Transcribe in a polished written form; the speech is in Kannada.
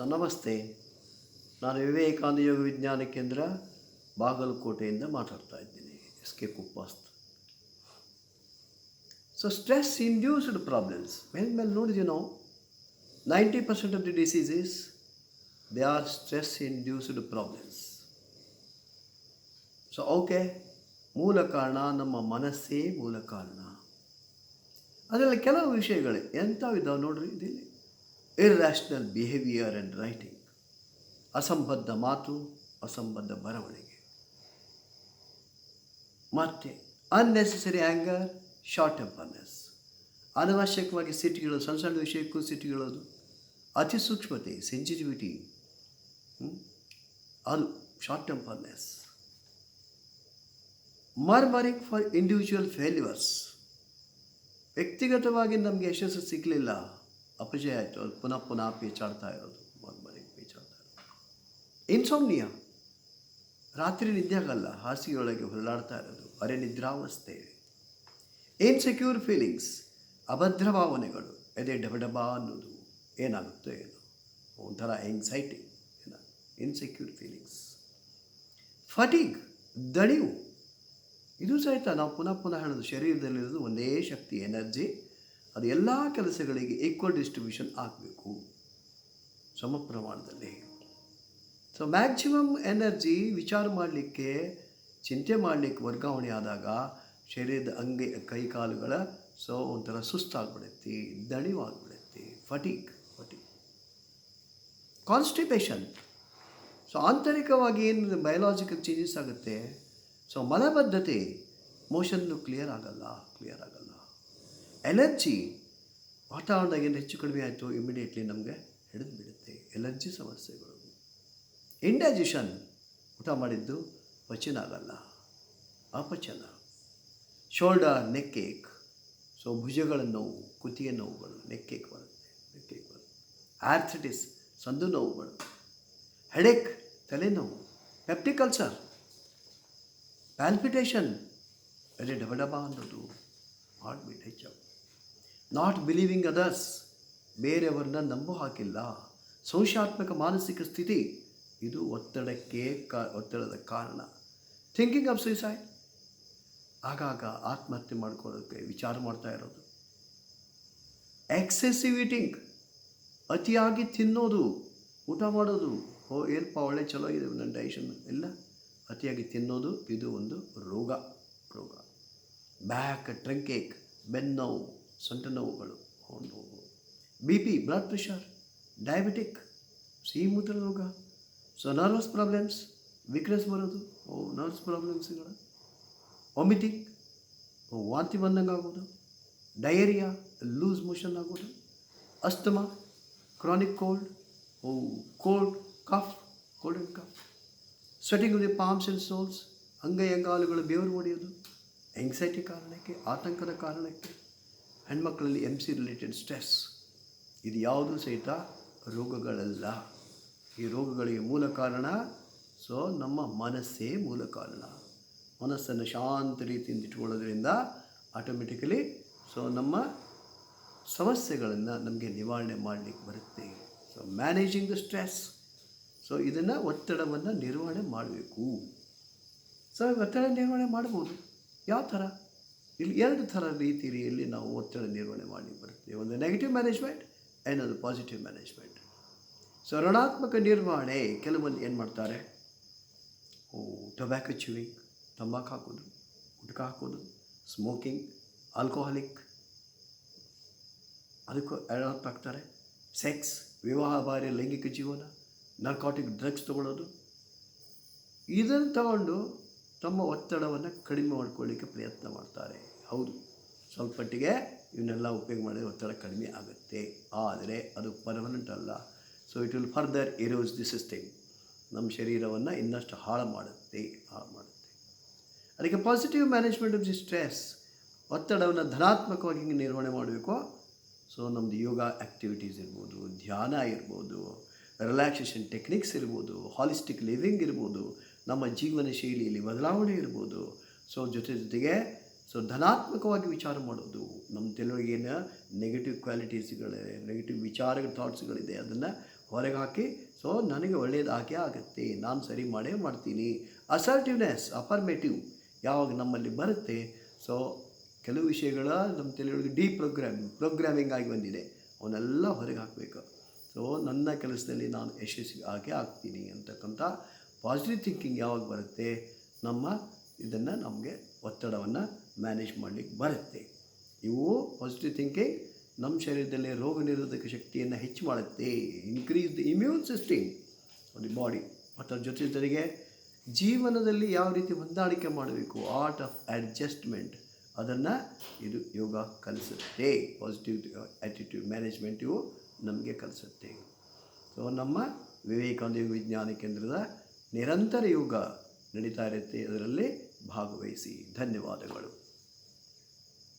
ನಮಸ್ತೆ. ನಾನು ವಿವೇಕಾನಂದ ಯೋಗ ವಿಜ್ಞಾನ ಕೇಂದ್ರ ಬಾಗಲಕೋಟೆಯಿಂದ ಮಾತಾಡ್ತಾ ಇದ್ದೀನಿ. SK. ಕುಪ್ಪಾಸ್ತ್. So stress induced problems ಮೇಲೆ ನೋಡಿದ್ವಿ ನಾವು 90% of the diseases they are stress induced problems. So okay, ಮೂಲ ಕಾರಣ ನಮ್ಮ ಮನಸ್ಸೇ ಮೂಲ ಕಾರಣ. ಅದರಲ್ಲಿ ಕೆಲವು ವಿಷಯಗಳೇ ಎಂಥವಿದ್ದಾವೆ ನೋಡ್ರಿ. ಇದಿಲ್ಲಿ ಇರ್ರ್ಯಾಷನಲ್ ಬಿಹೇವಿಯರ್ ಆ್ಯಂಡ್ ರೈಟಿಂಗ್, ಅಸಂಬದ್ಧ ಮಾತು, ಅಸಂಬದ್ಧ ಬರವಣಿಗೆ, ಮತ್ತು ಅನ್ನೆಸೆಸರಿ ಆ್ಯಂಗರ್, ಶಾರ್ಟ್ ಟೆಂಪರ್ನೆಸ್, ಅನವಶ್ಯಕವಾಗಿ ಸಿಟ್ಟಿಗಳು, ಸಣ್ಣ ಸಣ್ಣ ವಿಷಯಕ್ಕೂ ಸಿಟ್ಟಿಗಳೋದು, ಅತಿ ಸೂಕ್ಷ್ಮತೆ, ಸೆನ್ಸಿಟಿವಿಟಿ, ಅದು short temperness, murmuring for individual failures, ವ್ಯಕ್ತಿಗತವಾಗಿ ನಮಗೆ ಯಶಸ್ಸು ಸಿಗಲಿಲ್ಲ, ಅಪಜಯ ಆಯಿತು, ಅದು ಪುನಃ ಪೇಚಾಡ್ತಾ ಇರೋದು, ಮರ್ಮರಿಂಗ್ ಪೇಚಾಡ್ತಾ ಇರೋದು. ಇನ್ಸೋಮ್ನಿಯಾ, ರಾತ್ರಿ ನಿದ್ದೆ ಆಗಲ್ಲ, ಹಾಸಿಗೆಯೊಳಗೆ ಹೊರಳಾಡ್ತಾ ಇರೋದು, ಅರೆ ನಿದ್ರಾವಸ್ಥೆ. ಇನ್ಸೆಕ್ಯೂರ್ ಫೀಲಿಂಗ್ಸ್, ಅಭದ್ರ ಭಾವನೆಗಳು, ಎದೆ ಡಬಡಬ ಅನ್ನೋದು, ಏನಾಗುತ್ತೋ ಏನು, ಒಂಥರ ಎಂಗ್ಸೈಟಿ, ಇನ್ಸೆಕ್ಯೂರ್ ಫೀಲಿಂಗ್ಸ್. ಫಟೀಗ್, ದಣಿವು, ಇದು ಸಹಿತ ನಾವು ಪುನಃ ಹೇಳೋದು, ಶರೀರದಲ್ಲಿರೋದು ಒಂದೇ ಶಕ್ತಿ, ಎನರ್ಜಿ, ಅದು ಎಲ್ಲ ಕೆಲಸಗಳಿಗೆ ಈಕ್ವಲ್ ಡಿಸ್ಟ್ರಿಬ್ಯೂಷನ್ ಆಗಬೇಕು ಸಮ ಪ್ರಮಾಣದಲ್ಲಿ. ಸೊ ಮ್ಯಾಕ್ಸಿಮಮ್ ಎನರ್ಜಿ ವಿಚಾರ ಮಾಡಲಿಕ್ಕೆ, ಚಿಂತೆ ಮಾಡಲಿಕ್ಕೆ ವರ್ಗಾವಣೆ ಆದಾಗ ಶರೀರದ ಕೈಕಾಲುಗಳ ಒಂಥರ ಸುಸ್ತಾಗ್ಬಿಡುತ್ತೆ, ದಣಿವಾಗ್ಬಿಡುತ್ತೆ. ಫಟೀಗ್. ಕಾನ್ಸ್ಟಿಪೇಷನ್, ಸೊ ಆಂತರಿಕವಾಗಿ ಏನು ಬಯೋಲಾಜಿಕಲ್ ಚೇಂಜಸ್ ಆಗುತ್ತೆ. ಸೊ ಮಲಬದ್ಧತೆ, ಮೋಷನ್ನು ಕ್ಲಿಯರ್ ಆಗಲ್ಲ. ಎಲರ್ಜಿ, ವಾತಾವರಣದಾಗ ಏನು ಹೆಚ್ಚು ಕಡಿಮೆ ಆಯಿತು ಇಮಿಡಿಯೇಟ್ಲಿ ನಮಗೆ ಹಿಡಿದು ಬಿಡುತ್ತೆ, ಎಲರ್ಜಿ ಸಮಸ್ಯೆಗಳು. ಇಂಡೈಜೆಷನ್, ಊಟ ಮಾಡಿದ್ದು ಪಚನ ಆಗಲ್ಲ, ಅಪಚನ. ಶೋಲ್ಡರ್, ನೆಕ್ ಏಕ್, ಸೊ ಭುಜಗಳ ನೋವು, ಕುತ್ತಿಗೆ ನೋವುಗಳು, ನೆಕ್ ಏಕ್ ಬರುತ್ತೆ. ಆರ್ಥ್ರಿಟಿಸ್, ಸಂದು ನೋವುಗಳು. ಹೆಡೇಕ್, ತಲೆನೋವು. ಪೆಪ್ಟಿಕ್ ಅಲ್ಸರ್, ಪ್ಯಾಲ್ಪಿಟೇಷನ್, ಅದೇ ಡಬಡಬ ಅನ್ನೋದು, ಹಾರ್ಟ್ ಬೀಟ್ ಹೆಚ್ಚಾಗ. ನಾಟ್ ಬಿಲೀವಿಂಗ್ ಅದರ್ಸ್, ಬೇರೆಯವ್ರನ್ನ ನಂಬೋ ಹಾಕಿಲ್ಲ. ಸಂಶಯಾತ್ಮಕ ಮಾನಸಿಕ ಸ್ಥಿತಿ, ಇದು ಒತ್ತಡದ ಕಾರಣ. ಥಿಂಕಿಂಗ್ ಆಫ್ ಸುಯಿಸೈಡ್, ಆಗಾಗ ಆತ್ಮಹತ್ಯೆ ಮಾಡ್ಕೊಳ್ಳೋಕ್ಕೆ ವಿಚಾರ ಮಾಡ್ತಾ ಇರೋದು. ಎಕ್ಸೆಸಿವ್ ಈಟಿಂಗ್, ಅತಿಯಾಗಿ ತಿನ್ನೋದು, ಊಟ ಮಾಡೋದು, ಏನಪ್ಪ ಒಳ್ಳೆ ಚಲೋ ಇದೆ ನನ್ನ ಡೈಜೆಷನ್, ಇಲ್ಲ, ಅತಿಯಾಗಿ ತಿನ್ನೋದು, ಇದು ಒಂದು ರೋಗ. ಬ್ಯಾಕ್, ಟ್ರಂಕ್ ಏಕ್, ಬೆನ್ನೋವು, ಸೊಂಟ ನೋವುಗಳು, ನೋವು. B P, blood pressure, diabetic, ಸಿಹಿ ಮೂತ್ರ ರೋಗ. ಸೊ ನರ್ವಸ್ ಪ್ರಾಬ್ಲಮ್ಸ್, ವೀಕ್ನೆಸ್ ಬರೋದು, ನರ್ವ್ಸ್ ಪ್ರಾಬ್ಲಮ್ಸ್ಗಳು. ವಾಮಿಟಿಂಗ್, ವಾಂತಿ ಬಂದಂಗೆ ಆಗೋದು. ಡಯೇರಿಯಾ, ಲೂಸ್ ಮೋಷನ್ ಆಗೋದು. Asthma, chronic cold and cough. Sweating with palms and soles, ಅಂಗಾಲುಗಳು ಬೆವರು ಹೊಡೆಯೋದು. ಎಂಗ್ಸೈಟಿ ಕಾರಣಕ್ಕೆ, ಆತಂಕದ ಕಾರಣಕ್ಕೆ. ಹೆಣ್ಮಕ್ಳಲ್ಲಿ MC ರಿಲೇಟೆಡ್ ಸ್ಟ್ರೆಸ್, ಇದು ಯಾವುದೂ ಸಹಿತ ರೋಗಗಳಲ್ಲ. ಈ ರೋಗಗಳಿಗೆ ಮೂಲ ಕಾರಣ ನಮ್ಮ ಮನಸ್ಸೇ ಮೂಲ ಕಾರಣ. ಮನಸ್ಸನ್ನು ಶಾಂತ ರೀತಿಯಿಂದ ಇಟ್ಕೊಳ್ಳೋದ್ರಿಂದ ಆಟೋಮೆಟಿಕಲಿ ನಮ್ಮ ಸಮಸ್ಯೆಗಳನ್ನು ನಮಗೆ ನಿವಾರಣೆ ಮಾಡಲಿಕ್ಕೆ ಬರುತ್ತೆ. So managing the stress, so ಇದನ್ನು ಒತ್ತಡವನ್ನು ನಿರ್ವಹಣೆ ಮಾಡಬೇಕು. ಸೊ ಒತ್ತಡ ನಿರ್ವಹಣೆ ಮಾಡ್ಬೋದು. ಯಾವ ಥರ? ಇಲ್ಲಿ 2 ಥರ ರೀತಿಯಲ್ಲಿ ನಾವು ಒತ್ತಡ ನಿರ್ವಹಣೆ ಮಾಡಲಿಕ್ಕೆ ಬರುತ್ತೆ. ಒಂದು ನೆಗೆಟಿವ್ ಮ್ಯಾನೇಜ್ಮೆಂಟ್, ಇನ್ನೊಂದು ಪಾಸಿಟಿವ್ ಮ್ಯಾನೇಜ್ಮೆಂಟ್. ಸೊ ಋಣಾತ್ಮಕ ನಿರ್ವಹಣೆ, ಕೆಲವೊಂದು ಏನು ಮಾಡ್ತಾರೆ, ಟೊಬ್ಯಾಕೊ ಚ್ಯೂವಿಂಗ್, ತಂಬಾಕು ಹಾಕೋದು, ಗುಟ್ಕಾ ಹಾಕೋದು, ಸ್ಮೋಕಿಂಗ್, ಆಲ್ಕೋಹಾಲಿಕ್, ಅದಕ್ಕೂ ಅಡಾಪ್ಟ್ ಆಗ್ತಾರೆ. ಸೆಕ್ಸ್, ವಿವಾಹಭಾರ್ಯ ಲೈಂಗಿಕ ಜೀವನ, ನಾರ್ಕಾಟಿಕ್ ಡ್ರಗ್ಸ್ ತೊಗೊಳ್ಳೋದು. ಇದನ್ನು ತಗೊಂಡು ತಮ್ಮ ಒತ್ತಡವನ್ನು ಕಡಿಮೆ ಮಾಡ್ಕೊಳ್ಳಿಕ್ಕೆ ಪ್ರಯತ್ನ ಮಾಡ್ತಾರೆ. ಹೌದು, ಸ್ವಲ್ಪಟ್ಟಿಗೆ ಇವನ್ನೆಲ್ಲ ಉಪಯೋಗ ಮಾಡಿದರೆ ಒತ್ತಡ ಕಡಿಮೆ ಆಗುತ್ತೆ, ಆದರೆ ಅದು ಪರ್ಮನೆಂಟ್ ಅಲ್ಲ. So it will further Eros the system, ನಮ್ಮ ಶರೀರವನ್ನು ಇನ್ನಷ್ಟು ಹಾಳು ಮಾಡುತ್ತೆ. ಅದಕ್ಕೆ positive management of the stress, ಒತ್ತಡವನ್ನು ಧನಾತ್ಮಕವಾಗಿ ಹಿಂಗೆ ನಿರ್ವಹಣೆ ಮಾಡಬೇಕು. ಸೊ ನಮ್ಮದು ಯೋಗ ಆ್ಯಕ್ಟಿವಿಟೀಸ್ ಇರ್ಬೋದು, ಧ್ಯಾನ ಇರ್ಬೋದು, ರಿಲ್ಯಾಕ್ಸೇಷನ್ ಟೆಕ್ನಿಕ್ಸ್ ಇರ್ಬೋದು, ಹಾಲಿಸ್ಟಿಕ್ ಲಿವಿಂಗ್ ಇರ್ಬೋದು, ನಮ್ಮ ಜೀವನ ಶೈಲಿಯಲ್ಲಿ ಬದಲಾವಣೆ ಇರ್ಬೋದು. ಸೊ ಜೊತೆಗೆ ಧನಾತ್ಮಕವಾಗಿ ವಿಚಾರ ಮಾಡೋದು, ನಮ್ಮ ತಿಳಿವಳಿಗೆನ ನೆಗೆಟಿವ್ ಕ್ವಾಲಿಟೀಸ್ಗಳು, ನೆಗೆಟಿವ್ ವಿಚಾರಗಳ ಥಾಟ್ಸ್ಗಳಿದೆ, ಅದನ್ನು ಹೊರಗೆ ಹಾಕಿ ಸೊ ನನಗೆ ಒಳ್ಳೆಯದಾಗೇ ಆಗುತ್ತೆ, ನಾನು ಸರಿ ಮಾಡೇ ಮಾಡ್ತೀನಿ. ಅಸರ್ಟಿವ್ನೆಸ್, ಅಫರ್ಮೇಟಿವ್ ಯಾವಾಗ ನಮ್ಮಲ್ಲಿ ಬರುತ್ತೆ, ಸೊ ಕೆಲವು ವಿಷಯಗಳ ನಮ್ಮ ತಲೆಯೊಳಗೆ ಪ್ರೋಗ್ರಾಮಿಂಗ್ ಆಗಿ ಬಂದಿದೆ, ಅವನ್ನೆಲ್ಲ ಹೊರಗೆ ಹಾಕಬೇಕು. ಸೊ ನನ್ನ ಕೆಲಸದಲ್ಲಿ ನಾನು ಯಶಸ್ವಿ ಆಗೇ ಆಗ್ತೀನಿ ಅಂತಕ್ಕಂಥ ಪಾಸಿಟಿವ್ ಥಿಂಕಿಂಗ್ ಯಾವಾಗ ಬರುತ್ತೆ, ಇದನ್ನು ನಮಗೆ ಒತ್ತಡವನ್ನು ಮ್ಯಾನೇಜ್ ಮಾಡಲಿಕ್ಕೆ ಬರುತ್ತೆ. ಇವು ಪಾಸಿಟಿವ್ ಥಿಂಕಿಂಗ್ ನಮ್ಮ ಶರೀರದಲ್ಲಿ ರೋಗ ನಿರೋಧಕ ಶಕ್ತಿಯನ್ನು ಹೆಚ್ಚು ಮಾಡುತ್ತೆ, increase the immune system of the body. ಮತ್ತು ಅದ್ರ ಜೊತೆಗೆ ಜೀವನದಲ್ಲಿ ಯಾವ ರೀತಿ ಹೊಂದಾಣಿಕೆ ಮಾಡಬೇಕು, ಆರ್ಟ್ ಆಫ್ ಅಡ್ಜಸ್ಟ್ಮೆಂಟ್, ಅದನ್ನು ಇದು ಯೋಗ ಕಲಿಸುತ್ತೆ. ಪಾಸಿಟಿವ್ ಆ್ಯಟಿಟ್ಯೂಡ್ ಮ್ಯಾನೇಜ್ಮೆಂಟ್ ಇವು ನಮಗೆ ಕಲಿಸುತ್ತೆ. ಸೊ ನಮ್ಮ ವಿವೇಕಾನಂದ ಯೋಗ ವಿಜ್ಞಾನ ಕೇಂದ್ರದ ನಿರಂತರ ಯೋಗ ನಡೀತಾ ಇರುತ್ತೆ, ಅದರಲ್ಲಿ ಭಾಗವಹಿಸಿ. ಧನ್ಯವಾದಗಳು.